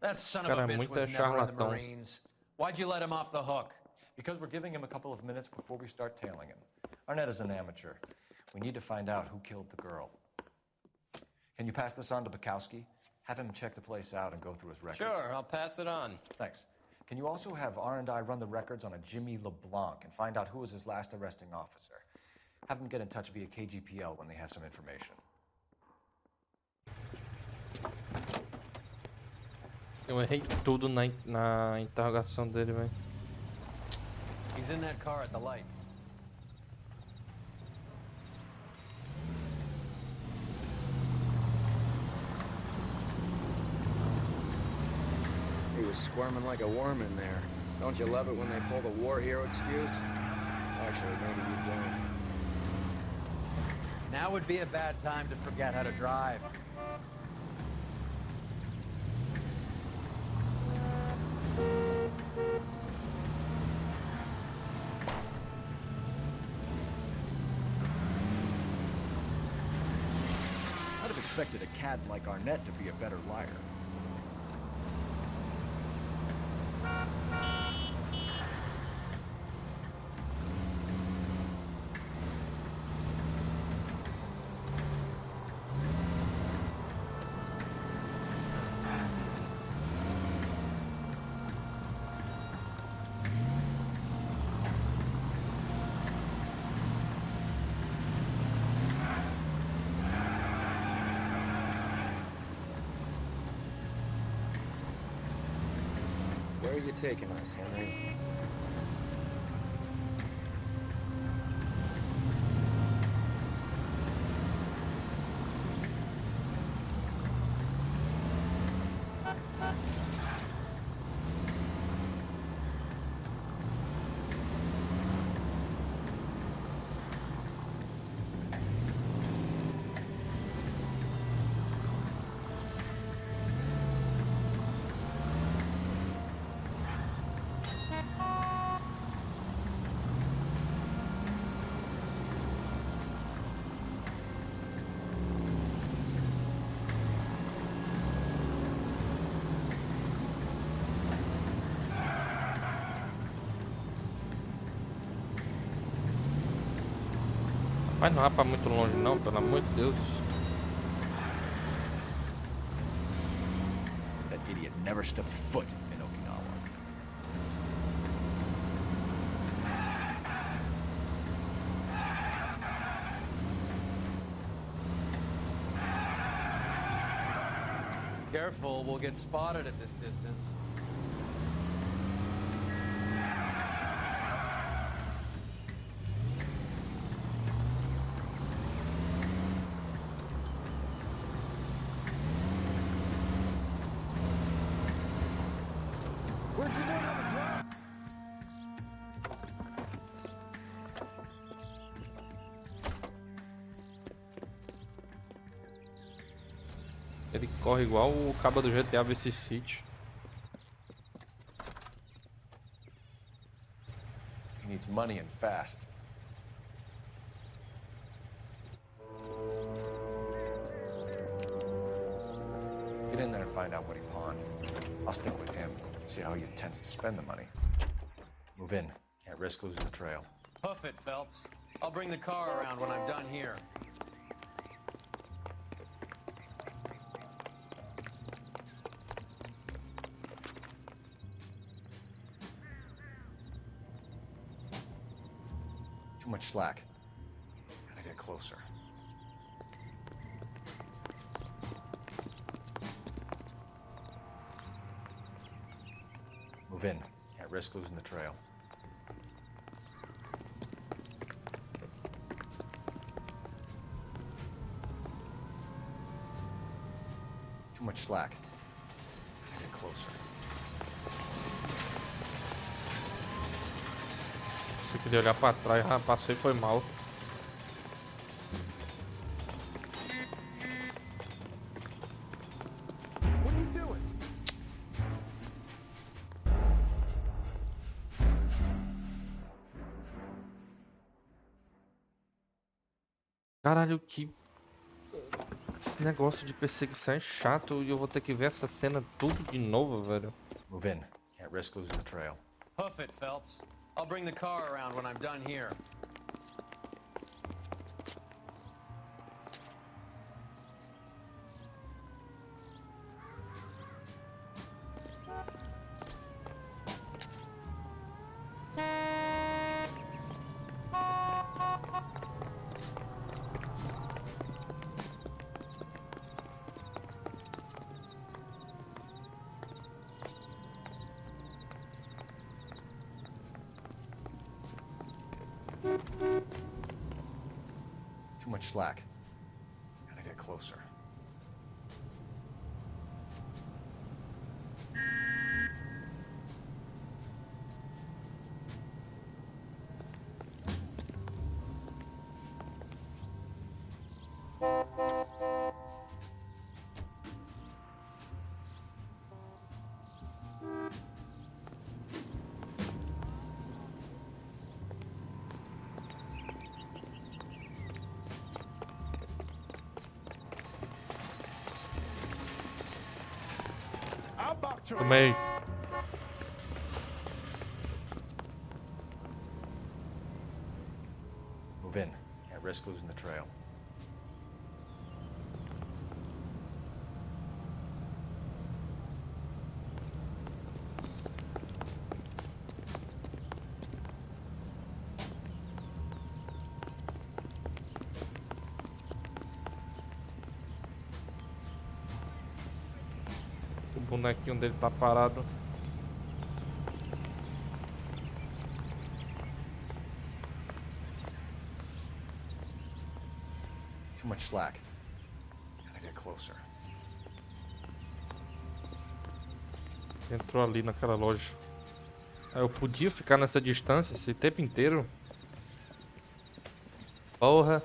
That son of a bitch was never in the Marines. Why'd you let him off the hook? Because we're giving him a couple of minutes before we start tailing him. Arnett is an amateur. We need to find out who killed the girl. Can you pass this on to Bukowski? Have him check the place out and go through his records. Sure, I'll pass it on. Thanks. Can you also have R&I run the records on a Jimmy LeBlanc and find out who was his last arresting officer? Have them get in touch via KGPL when they have some information. Eu errei tudo na interrogação dele, velho. He's in that car at the lights. He was squirming like a worm in there. Don't you love it when they pull the war hero excuse? Actually, maybe you don't. Now would be a bad time to forget how to drive. I'd have expected a cad like Arnett to be a better liar. Where are you taking us, Henry? Mas não vá pra muito longe não, pelo amor de Deus. That idiot never stepped foot in Okinawa. Careful, we'll get spotted at this distance. Ele corre igual o cabo do GTA Vice City. He needs money and fast. Get in there and find out what he pawned. I'll stick with him, see how he intends to spend the money. Move in. Can't risk losing the trail. Hoof it, Phelps. I'll bring the car around when I'm done here. Too much slack. Gotta get closer. Move in. Can't risk losing the trail. Too much slack. Gotta get closer. Se queria olhar pra trás, já passei, foi mal. Caralho, que Esse negócio de perseguição é chato e eu vou ter que ver essa cena tudo de novo, velho. Move in. Can't risk losing the trail. Hoof it, Phelps. I'll bring the car around when I'm done here. Too much slack. Gotta get closer. Tomei. Move in. Can't risk losing the trail. O bonequinho dele tá parado. Too much slack. Gotta get closer. Entrou ali naquela loja. Eu podia ficar nessa distância esse tempo inteiro. Porra.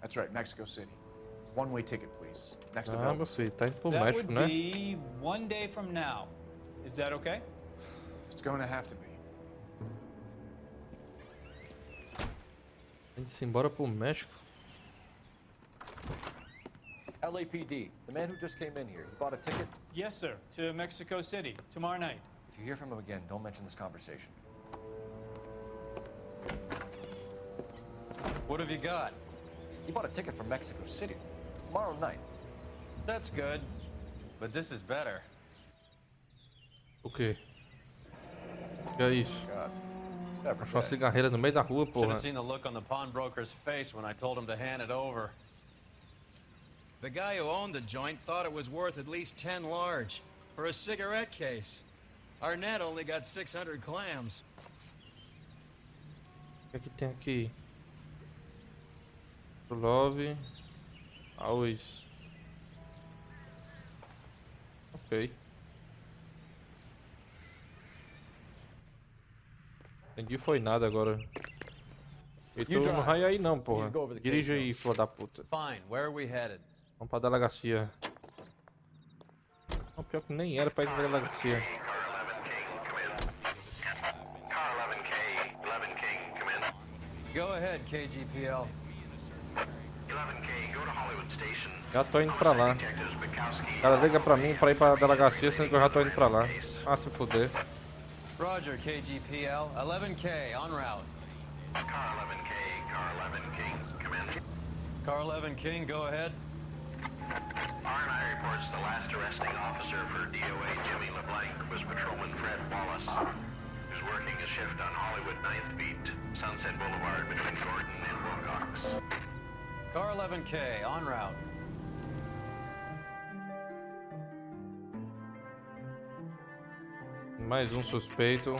That's right, Mexico City. One-way ticket, please. Next to Ah, meu Belgium. filho, tá indo pro That México, would né? be 1 day from now. Is that okay? It's going to have to be. Tem que ir embora pro México. LAPD, the man who just came in here, he bought a ticket. Yes, sir. To Mexico City tomorrow night. If you hear from him again, don't mention this conversation. What have you got? He bought a ticket from Mexico City. Tomorrow night. That's good. But this is better. O quê? Que é isso? God, it's February. Achou uma cigarreira no meio da rua, Should porra. have seen the look on the pawnbroker's face when I told him to hand it over. The guy who owned the joint thought it was worth at least 10 large for a cigarette case. Arnett only got 600 clams. O que é que tem aqui? Love. Always. Ok. Entendi, foi nada agora. E tu não vai aí não, porra. Dirige aí, filho da puta. Fine, where are we headed? Vamos pra delegacia. Não, pior que nem era pra ir pra delegacia. Go ahead, KGPL. Já tô indo pra lá. O cara liga pra mim pra ir pra delegacia, sendo que eu já tô indo pra lá. Ah, se fuder. Roger, KGPL. 11K, en route. Car 11 King, go ahead. R&I reports the last arresting officer for DOA Jimmy LeBlanc was Patrolman Fred Wallace, who's working a shift on Hollywood 9th Beat, Sunset Boulevard between Gordon and Wilcox. Car 11K, en route. Mais um suspeito.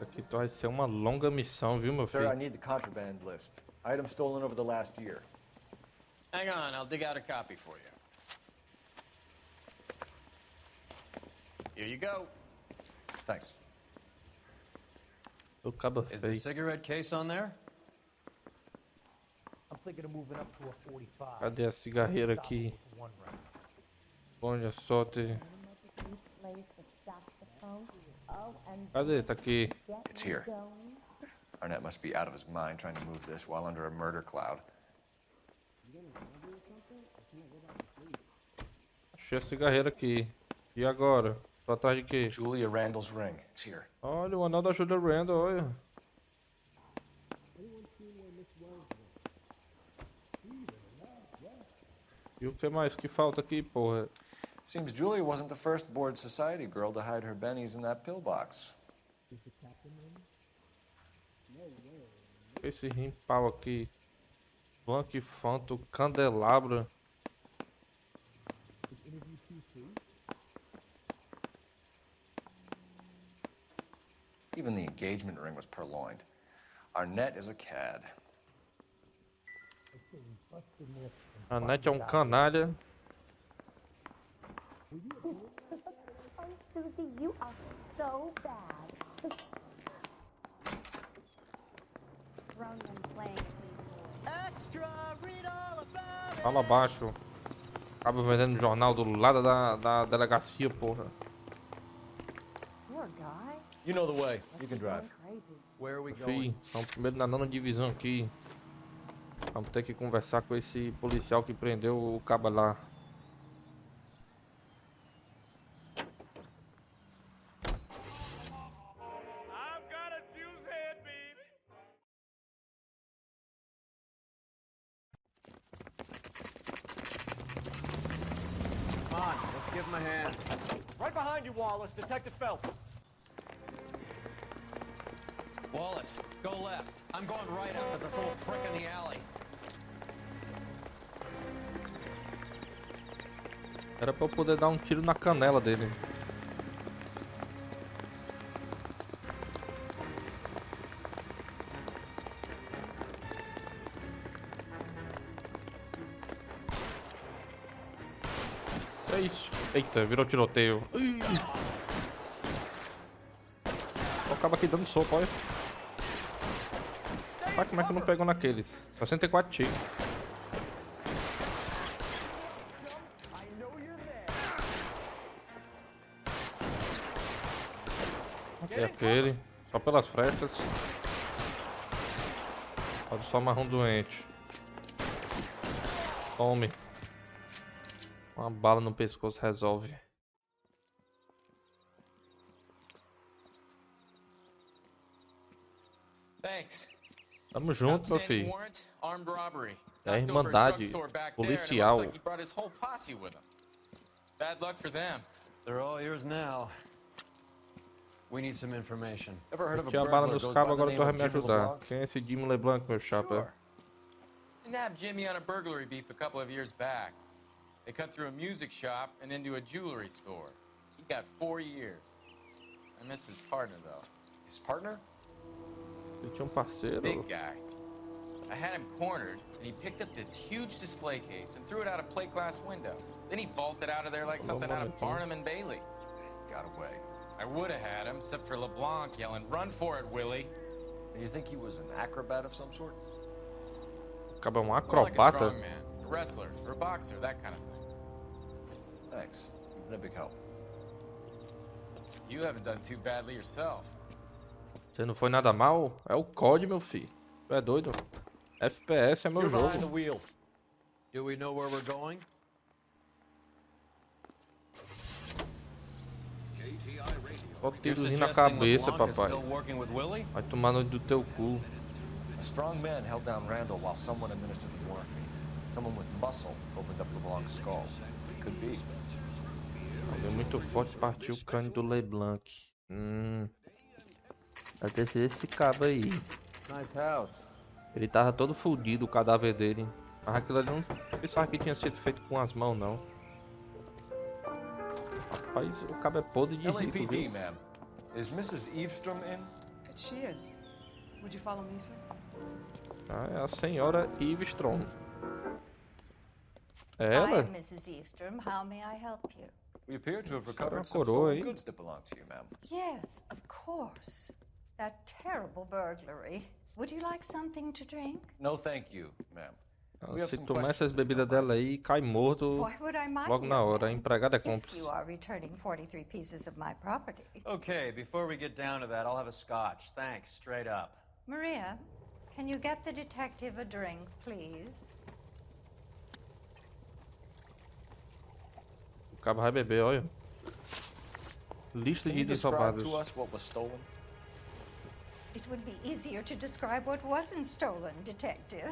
Aqui vai ser uma longa missão, viu, meu Sir, I filho? need the contraband list. Items stolen over the last year. Hang on, I'll dig out a copy for you. Here you go. Thanks. O cabo Is the feio. cigarette case on there? I'm thinking of moving up to a 45. Cadê a cigarreira aqui? One round. Olha só, te... Cadê? Tá aqui. It's here. Arnett must be out of his mind trying to move this while under a murder cloud. Achei a cigarreira aqui. E agora? Tô atrás de quê? Julia Randall's ring. It's here. Olha, o anel da Julia Randall, olha. E o que mais que falta aqui, porra? Seems Julia wasn't the first bored society girl to hide her bennies in that pillbox. Esse rimpau aqui. Blanc Fanto, candelabra. Even the engagement ring was purloined. Arnett is a cad. A Net é um canalha. Oh, Susie, you are so bad. Ronan playing Extra, read all about it. Fala abaixo. Acaba vendendo jornal do lado da delegacia, porra. Poor guy. You know the way. You can drive. Crazy. Where are we Fih, estamos primeiro na 9ª divisão aqui. Vamos ter que conversar com esse policial que prendeu o caba lá. Come on, let's give him a hand. Right behind you, Wallace. Detective Phelps. Wallace, go left. I'm going right after this little prick in the alley. Era pra eu poder dar um tiro na canela dele. É isso. Eita, virou tiroteio. Acaba aqui dando soco, olha. Olha como é que não pegou naqueles. 64 tiros. E aquele. Só pelas frestas. Olha só marrom doente. Tome. Uma bala no pescoço resolve. Thanks. Tamo junto, meu filho. Warrant, armed robbery. É a Irmandade Policial. Like he brought his whole posse with him. Bad luck for them. They're all yours now. We need some information. Ever heard of a Tinha a bala burglar nos goes cabos, by the agora tu name vai of me Gybiru ajudar. LeBlanc? Quem é esse Gybiru LeBlanc, meu chapa? Sure. I nabbed Jimmy on a burglary beef a couple of years back. They cut through a music shop and into a jewelry store. He got 4 years. I miss his partner, though. His partner? Ele tinha um parceiro. Big guy. I had him cornered, and he picked up this huge display case and threw it out a plate glass window. Then he vaulted out of there like something out of Barnum and Bailey. Got away. I would have had him, except for LeBlanc yelling, "Run for it, Willie!" And you think he was an acrobat of some sort? Acaba um More like a acrobata. strongman, a wrestler, or a boxer, that kind of thing. Thanks. You've been a big help. You haven't done too badly yourself. Você não foi nada mal? É o COD, meu filho. Tu é doido? FPS é meu You're behind the jogo. wheel. Do we know where we're going? Só You're tirozinho na suggesting cabeça, LeBlanc is papai. still working with Willie? Vai tomar no do teu cu. A strong man held down Randall while someone administered the morphine. Someone with muscle opened up LeBlanc's skull. Could be. Alguém muito forte partiu o crânio do LeBlanc. Vai ter sido esse cabo aí. Nice house. Ele tava todo fudido, o cadáver dele. Mas aquilo ali não pensava que tinha sido feito com as mãos, não. Rapaz, o cabo é podre de rico, LAPD, viu? ma'am. Is Mrs. Eavestrom in? She is. Would you follow me, sir? Ah, é a senhora Eavestrom. É ela? Hi, Mrs. Eavestrom. How may I help you? We appear to have Uma recovered some coroa, stolen hein? goods that belong to you, ma'am. Yes, of course. That terrible burglary. Would you like something to drink? No, thank you, ma'am. Se tomar essas bebidas dela aí, cai morto Why would I mind logo na your hora. A name empregada é if cúmplice. you are returning 43 pieces of my property? Okay, before we get down to that, I'll have a scotch. Thanks, straight up. Maria, can you get the detective a drink, please? O cabo vai beber, olha. Lista Can de you itens describe roubados. to us what was stolen? It would be easier to describe what wasn't stolen, detective.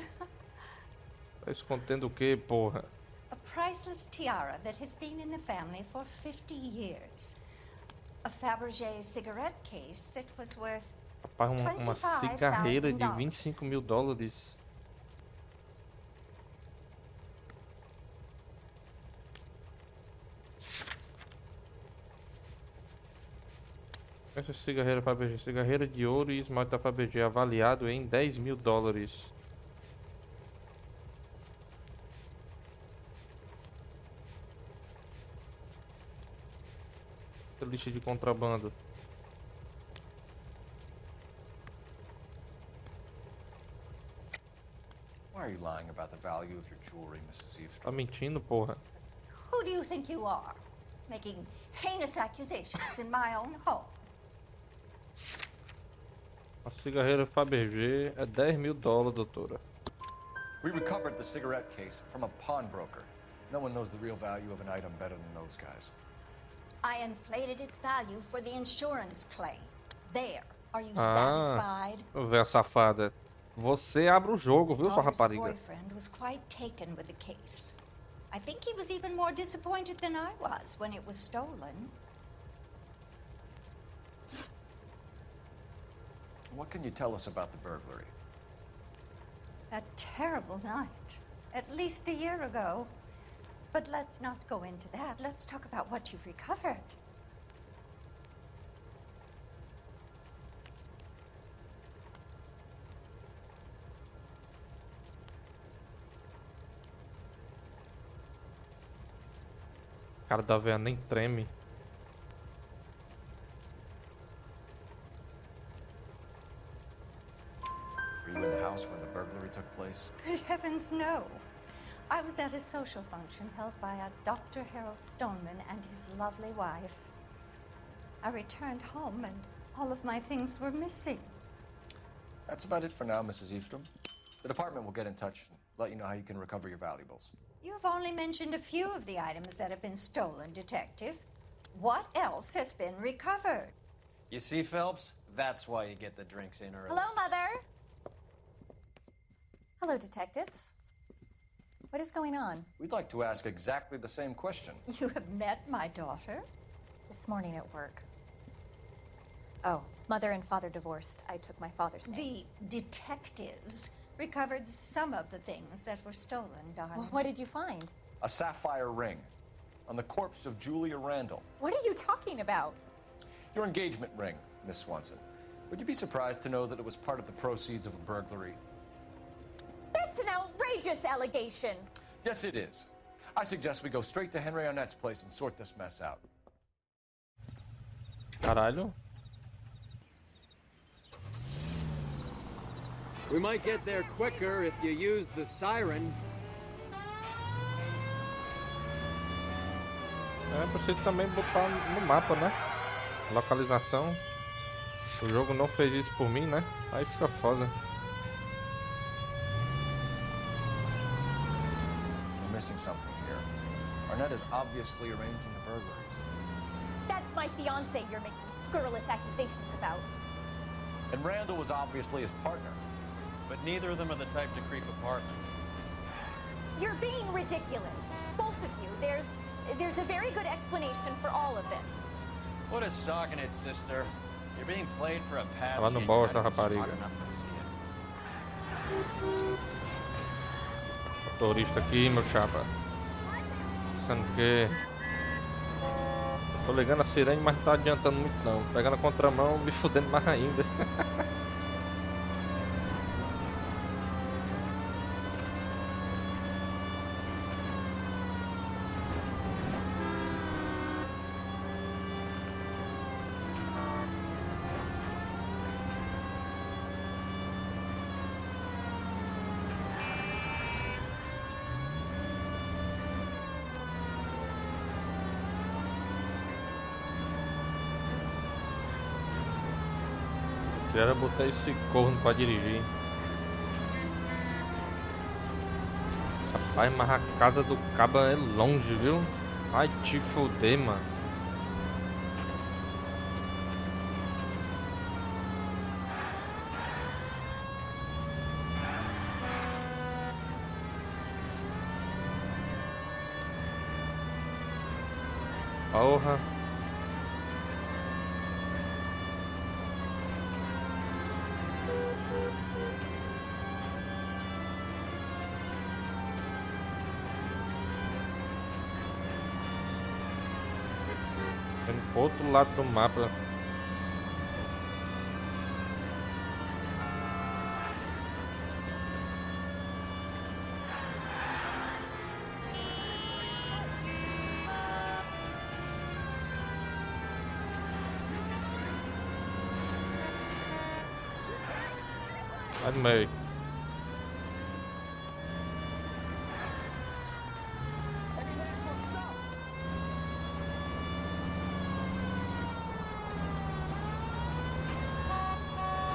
Tá escondendo o que, porra? A priceless tiara that has been in the family for 50 years. A Fabergé cigarette case that was worth Rapaz, uma cigarreira de $25,000. 25 mil dólares. Essa cigarreira Fabergé, cigarreira de ouro e esmalte da Fabergé, avaliado em 10 mil dólares. Essa lista de contrabando. Why are you lying about the value of your jewelry, Mrs. Eavesdrop? Tá mentindo, porra. Who do you think you are? Making heinous accusations in my own home. A cigarreira Fabergé é 10 mil dólares, doutora. We recovered the cigarette case from a pawnbroker. No one knows the real value of an item better than those guys. I inflated its value for the insurance claim. There. Are you Ah, satisfied? véia safada. Você abre o jogo, viu, sua Daughter's rapariga? boyfriend was quite taken with the case. I think he was even more disappointed than I was when it was stolen. What can you tell us about the burglary? A terrible night. At least a year ago. But let's not go into that. Let's talk about what you've recovered. A cara da véia nem treme. Were you in the house when the burglary took place? Good heavens, no. I was at a social function held by a Dr. Harold Stoneman and his lovely wife. I returned home and all of my things were missing. That's about it for now, Mrs. Eavesdrop. The department will get in touch and let you know how you can recover your valuables. You have only mentioned a few of the items that have been stolen, Detective. What else has been recovered? You see, Phelps? That's why you get the drinks in early. Hello, Mother. Hello, detectives. What is going on? We'd like to ask exactly the same question. You have met my daughter? This morning at work. Oh, mother and father divorced. I took my father's name. The detectives recovered some of the things that were stolen, darling. Well, what did you find? A sapphire ring on the corpse of Julia Randall. What are you talking about? Your engagement ring, Miss Swanson. Would you be surprised to know that it was part of the proceeds of a burglary? That's an outrageous allegation. Yes, it is. I suggest we go straight to Henry Arnett's place and sort this mess out. Caralho. We might get there quicker if you use the siren. É preciso também botar no mapa, né? Localização. O jogo não fez isso por mim, né? Aí fica foda. We're missing something here. Arnett is obviously arranging the burglaries. That's my fiance you're making scurrilous accusations about. And Randall was obviously his partner. But neither of them are the type to creep apartments. You're being ridiculous. Both of you. There's a very good explanation for all of this. What is socking it, sister? You're being played for a patsy. Ela não and bosta, you're not even rapariga. smart enough to see it. Motorista aqui, meu chapa. Sendo que... Tô ligando a sirene, mas não tá adiantando muito não. Pegando a contramão, me fudendo mais ainda. Quero botar esse corno pra dirigir. Rapaz, mas a casa do caba é longe, viu? Vai te foder, mano. Porra. Indo pro outro lado do mapa. Vai no meio.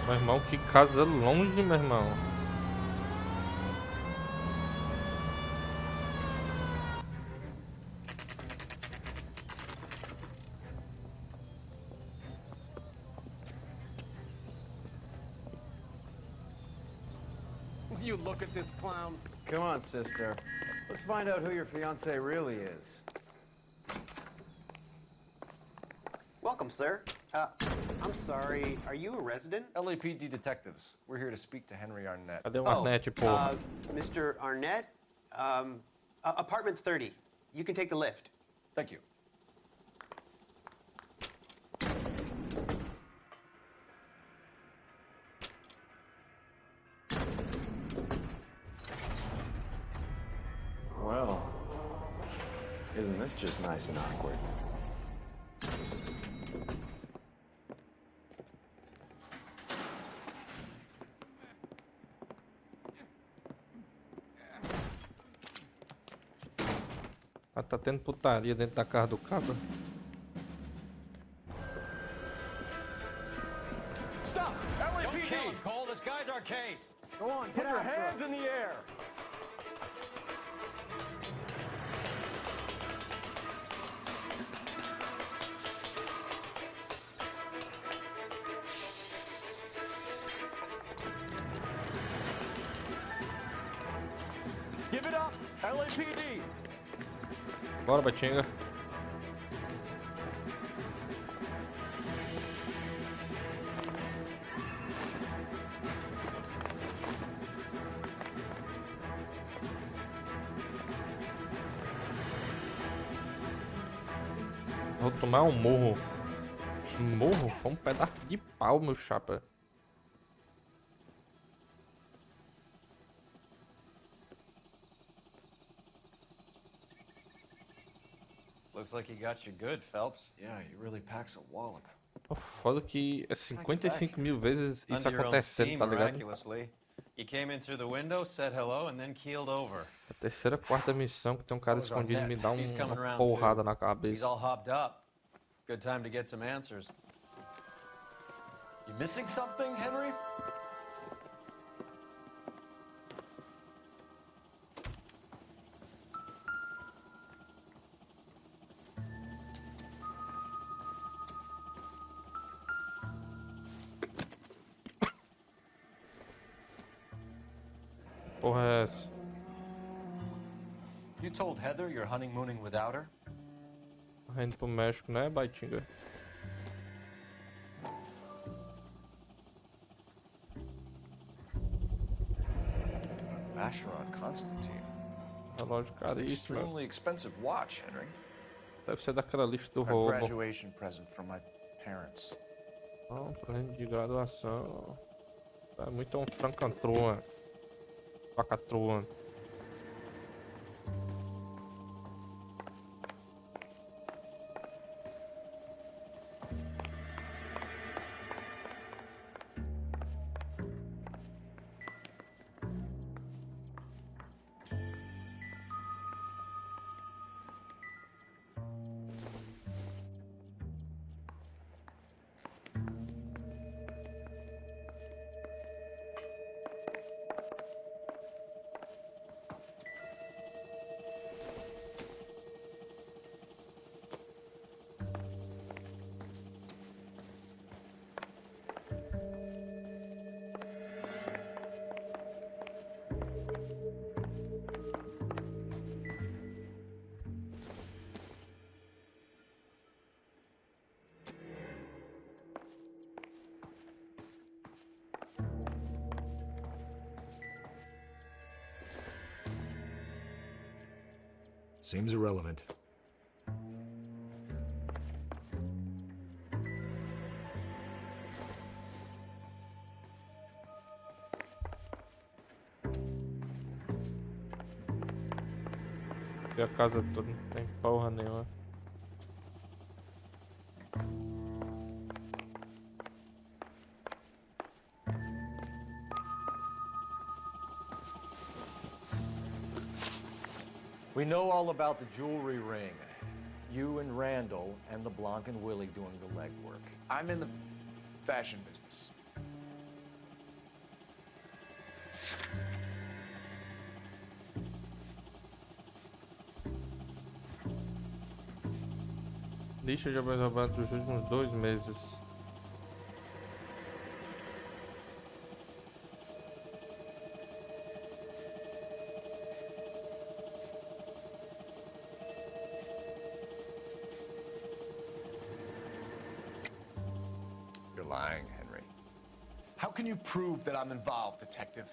Meu irmão, que casa longe, meu irmão. Will you look at this clown? Come on, sister. Let's find out who your fiancé really is. Welcome, sir. I'm sorry, are you a resident? LAPD detectives. We're here to speak to Henry Arnett. Cadê o Arnett, porra? Mr. Arnett? Apartment 30. You can take the lift. Thank you. Well, isn't this just nice and awkward? Ah, tá tendo putaria dentro da casa do cabra. Stop! Don't kill LAPD! him, Cole. This guy's our case. Go on, put your hands in the air! Give it up, LAPD! Bora, Batinga. Vou tomar um morro. Um morro? Foi um pedaço de pau, meu chapa. Looks like he got you good, Phelps. Yeah, he really packs a wallop. O foda que é 55 mil vezes isso Under your own acontecendo, steam, tá ligado? miraculously. You came in through the window, said hello, and then keeled over. A terceira, quarta missão que tem um cara That was escondido e me dá He's coming uma around porrada too. na He's cabeça. all hopped up. Good time to get some answers. You missing something, Henry? Porra é essa? You told Heather you're honeymooning without her? Tá indo pro México, né, Baitinga? Vacheron Constantine. Relógio It's an caríssimo. extremely expensive watch, Henry. Deve ser daquela lista do A roubo. graduation present from my parents. Não, presente de graduação. É muito um francantroa. Pacatroa. Seems irrelevant. E a casa toda não tem porra nenhuma. We know all about the jewelry ring. You and Randall and LeBlanc and Willie doing the legwork. I'm in the fashion business. Lista de obras roubadas dos últimos 2 meses. You're lying, Henry. How can you prove that I'm involved, detective?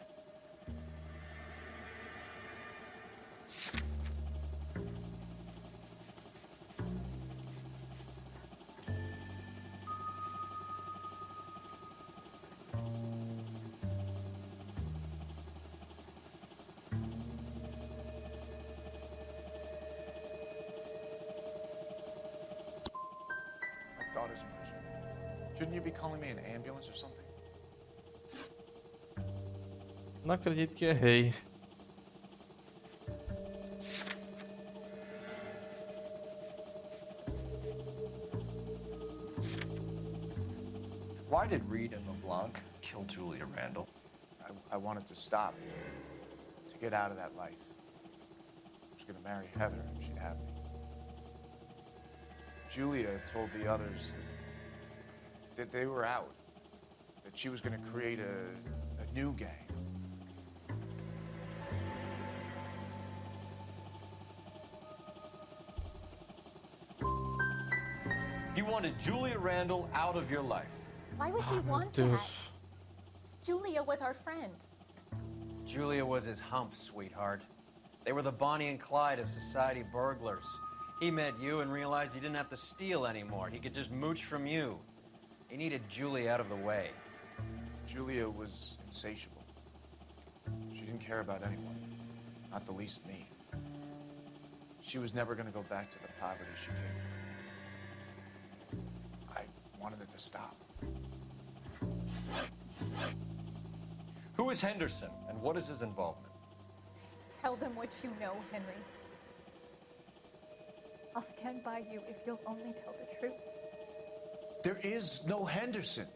My daughter's pressure. Shouldn't you be calling me an ambulance or something? Não acredito que errei. Why did Reed and LeBlanc kill Julia Randall? I wanted to stop, to get out of that life. I was gonna marry Heather if she'd have me. Julia told the others that they were out, that she was gonna create a new gang. You wanted Julia Randall out of your life. Why would he want that? Julia was our friend. Julia was his hump, sweetheart. They were the Bonnie and Clyde of society burglars. He met you and realized he didn't have to steal anymore. He could just mooch from you. He needed Julia out of the way. Julia was insatiable. She didn't care about anyone, not the least me. She was never gonna go back to the poverty she came from. I wanted it to stop. Who is Henderson, and what is his involvement? Tell them what you know, Henry. I'll stand by you if you'll only tell the truth. There is no Henderson.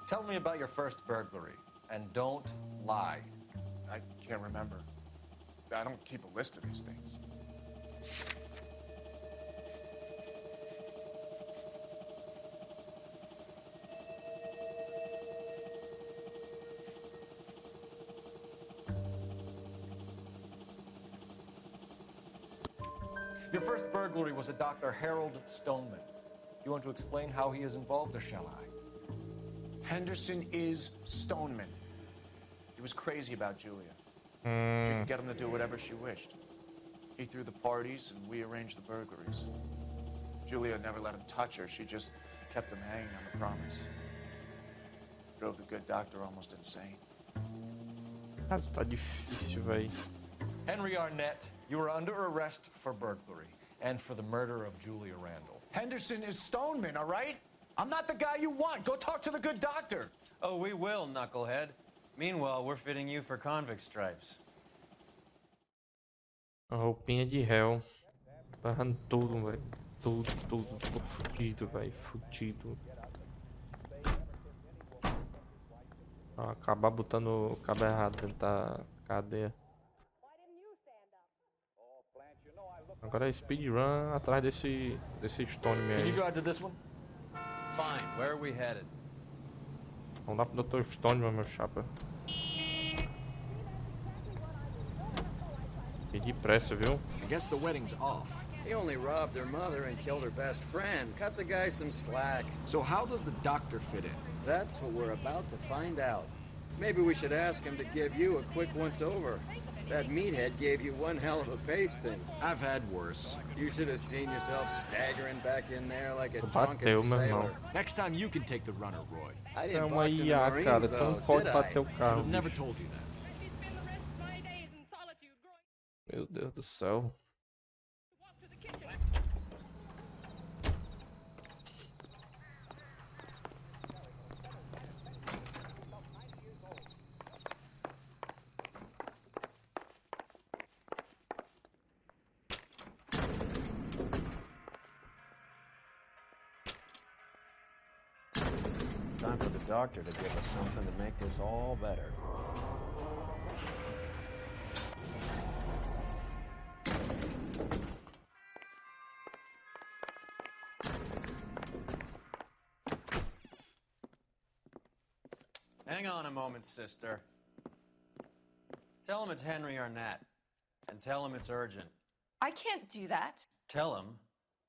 Tell me about your first burglary, and don't lie. I can't remember. I don't keep a list of these things. Your first burglary was at Dr. Harold Stoneman. You want to explain how he is involved, or shall I? Henderson is Stoneman. He was crazy about Julia. She could get him to do whatever she wished. He threw the parties and we arranged the burglaries. Julia never let him touch her. She just kept him hanging on the promise. Drove the good doctor almost insane. Cara, tá difícil, véi. Henry Arnett, you are under arrest for burglary and for the murder of Julia Randall. Henderson is Stoneman, all right? I'm not the guy you want. Go talk to the good doctor. Oh, we will, knucklehead. Meanwhile, we're fitting you for convict stripes. A roupinha de réu. Tá errando tudo, velho. Tudo. Tô fudido, velho. Fudido. Acabar botando o cabo errado dentro da cadeia. Agora é speedrun atrás desse Stoneman Can aí. you drive to this one? Fine, where are we headed? Vamos lá pro Dr. Stoneman, meu chapa. Depressa, viu? I guess the wedding's off. He only robbed her mother and killed her best friend. Cut the guy some slack. So how does the doctor fit in? That's what we're about to find out. Maybe we should ask him to give you a quick once-over. That meathead gave you one hell of a pasting. I've had worse. You should have seen yourself staggering back in there like a Bateu, drunken meu sailor. irmão. Next time you can take the runner, Roy. I didn't É uma box in the IA, Marines, cara. Tu though, não pode did bater I? o carro. I've never bicho. told you that. Meu Deus do céu. Time for the doctor to give us something to make this all better. Hang on a moment, sister. Tell him it's Henry Arnett, and tell him it's urgent. I can't do that. Tell him,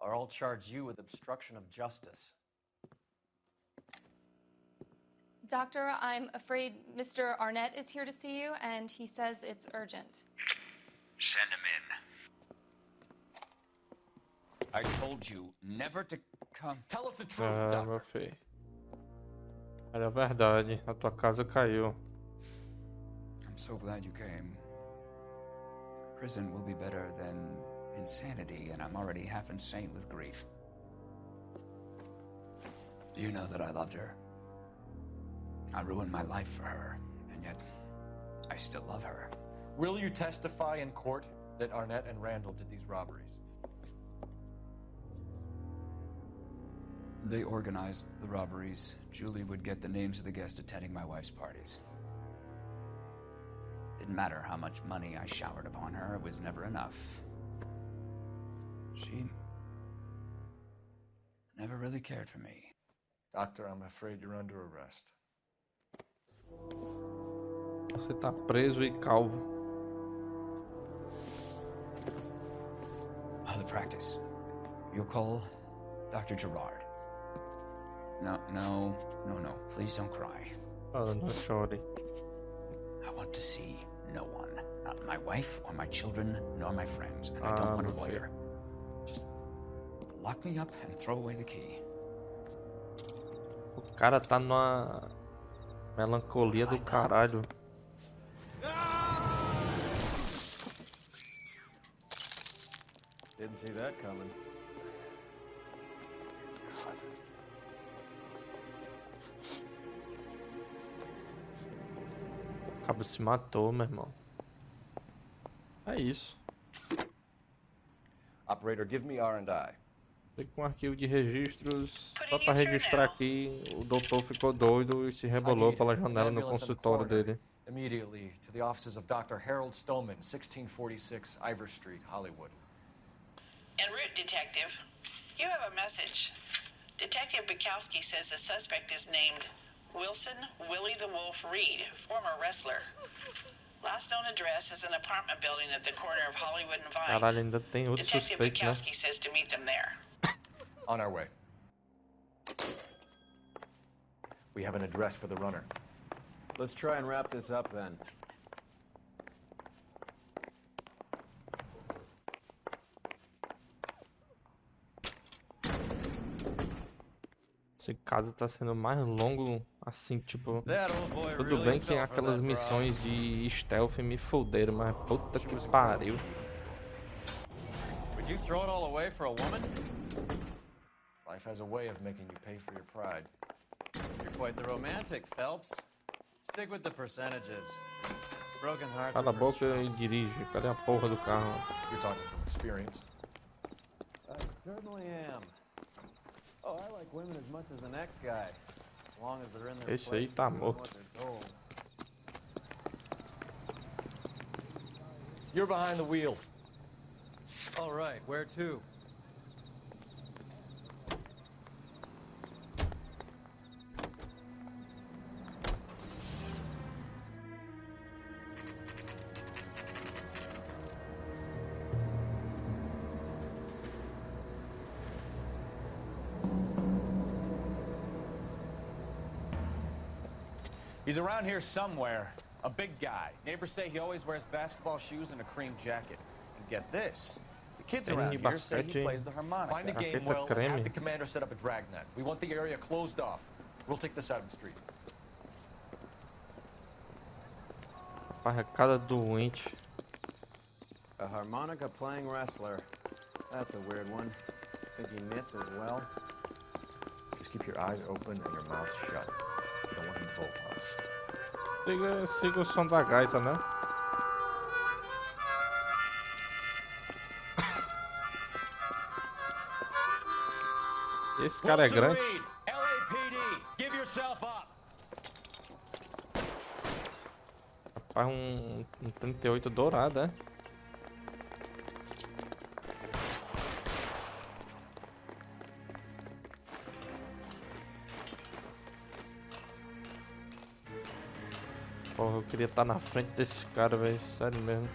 or I'll charge you with obstruction of justice. Doctor, I'm afraid Mr. Arnett is here to see you, and he says it's urgent. Send him in. I told you never to come. Tell us the truth, Ah, doctor. meu filho. Era verdade. A tua casa caiu. I'm so glad you came. Prison will be better than insanity, and I'm already half insane with grief. Do you know that I loved her? I ruined my life for her, and yet I still love her. Will you testify in court that Arnett and Randall did these robberies? They organized the robberies. Julie would get the names of the guests attending my wife's parties. Didn't matter how much money I showered upon her, it was never enough. She never really cared for me. Doctor, I'm afraid you're under arrest. Você tá preso e calvo. The practice. You'll call Dr. Gerard. No. Please don't cry. Oh, não chore. I want to see no one. Not my wife or my children, nor my friends. And I don't want a meu lawyer. Just lock me up and throw away the key. O cara tá numa melancolia do caralho. Didn't see that coming. O cabo se matou, meu irmão. É isso. Operator, give me R&I. Tem com um arquivo de registros. Só pra registrar aqui, o doutor ficou doido e se rebolou pela janela no consultório dele. Immediately to the offices of Dr. Harold Stoneman, 1646 Ivor Street, Hollywood. En route, Detective. You have a message. Detective Bukowski says the suspect is named Wilson Willie the Wolf Reed, former wrestler. Last known address is an apartment building at the corner of Hollywood and Vine. Caralho, ainda tem outro Detective suspeito, né? Bukowski says to meet them there. On our way. We have an address for the runner. Let's try and wrap this up then. Esse caso tá sendo mais longo, assim, tipo... Tudo bem que aquelas missões de stealth me fuderam, mas puta que pariu. Would you throw it all away for a woman? Life has a way of making you pay for your pride. You're quite the romantic, Phelps. Stick with the percentages. Broken hearts. Cala a boca e dirige. Cadê a porra do carro? You're talking from experience. I certainly am. Oh, I like women as much as the next guy. As long as they're in their Esse aí place tá and doing morto. what they're told. You're behind the wheel. All right, where to? He's around here somewhere. A big guy. Neighbors say he always wears basketball shoes and a cream jacket. And get this. The kids around here say he plays the harmonica. Find a game well and have the commander set up a dragnet. We want the area closed off. We'll take this out of the street. Barricada doente. A harmonica playing wrestler. That's a weird one. Think he knits as well? Just keep your eyes open and your mouth shut. You don't want him to bolt on us. Siga o som da gaita, né? Esse cara é grande. Rapaz, um 38 dourado, é? Porra, eu queria estar na frente desse cara, velho. Sério mesmo.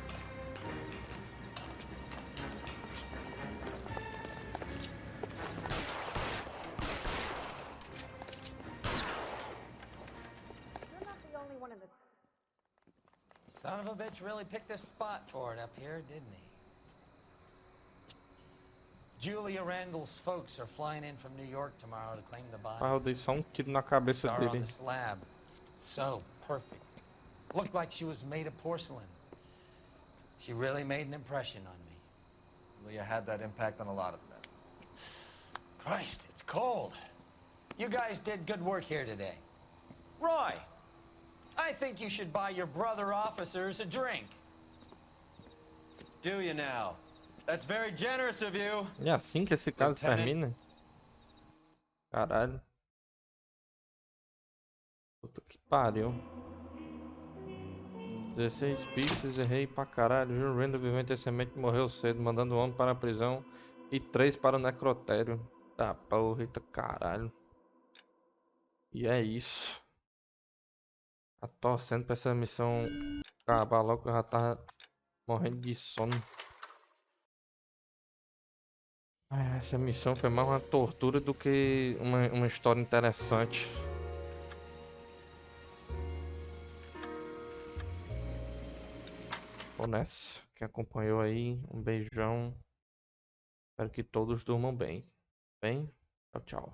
Son of a bitch really picked a spot for it up here, didn't he? Julia Randall's folks are flying in from New York tomorrow to claim the body. Ah, eu dei só um tiro na cabeça Saw her on dele. the slab. So perfect. Looked like she was made of porcelain. She really made an impression on me. Leah had that impact on a lot of men. Christ, it's cold. You guys did good work here today. Roy, I think you should buy your brother officers a drink. Do you now? That's very generous of you. E é assim que esse caso termina? Caralho. Puta que pariu. 16 pistas, errei pra caralho. Viu? Randall viveu intensamente, morreu cedo, mandando um homem para a prisão e 3 para o necrotério. Tá porra, eita caralho. E é isso. Tá torcendo pra essa missão acabar logo, que eu já tava morrendo de sono. Essa missão foi mais uma tortura do que uma história interessante. Vou nessa. Quem acompanhou aí, um beijão. Espero que todos durmam bem. Tchau, tchau.